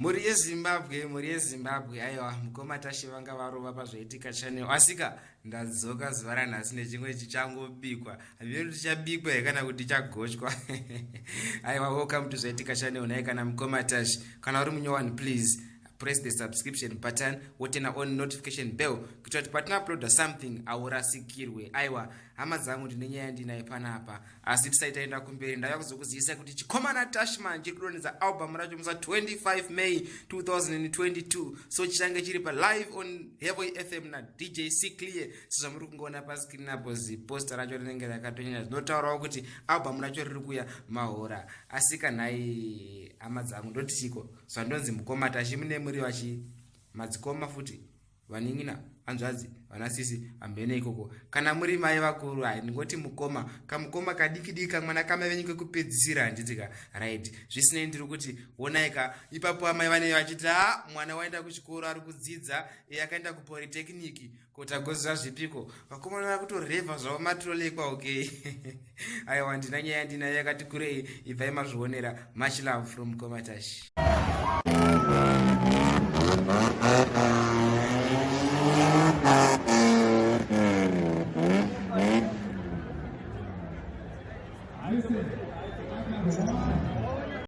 muri yezimbabwe aiwa mukoma tashi vanga varova pazvaitika channel asika ndadzoka zuva ranhasi nechimwe chichangobikwa hamiri tichabikwa kana kuti chagochwa aiwa welcome to zvaitika channel nai kana mukoma tashi kana uri munyowani please press the subscription button wotena on notification bell kuitira kuti patina uploada something aurasikirwe aiwa hama dzangu ndine nyaya ndinaye panapa asi tisaitaenda kumberi ndava kuzokuzivisai kuti chikomana tashman chiri kudonedza album racho musa 25 May 2022 so chichange chiri pa live on Heavy FM na DJ C Clear sezvamuri kungoona pascreen apo ziposta racho rinenge rakatonyanya zvinotaurawo kuti album racho riri kuya mahora asi kanhai hama dzangu ndoti chiko zvandonzi mukoma tashi mune muri vachi madzikoma futi vaningina anzvadzi vanasisi ambene ikoko kana muri mai vakuru hai ndingoti mukoma kamukoma kadikidiki kamwana kamavenyike kupedzisira handitika right zvisinei ndiri kuti wonaika ipapo amai vanei vachiti mwana waenda kuchikoro ari kudzidza akaenda kupolytechnic kuti agoziva zvipiko vakomana vari kutorevha zvavo matroley kwaokei aiwa ndina nyaya ndinayo yakati kurei ibvai mazvionera much love from Komatashi.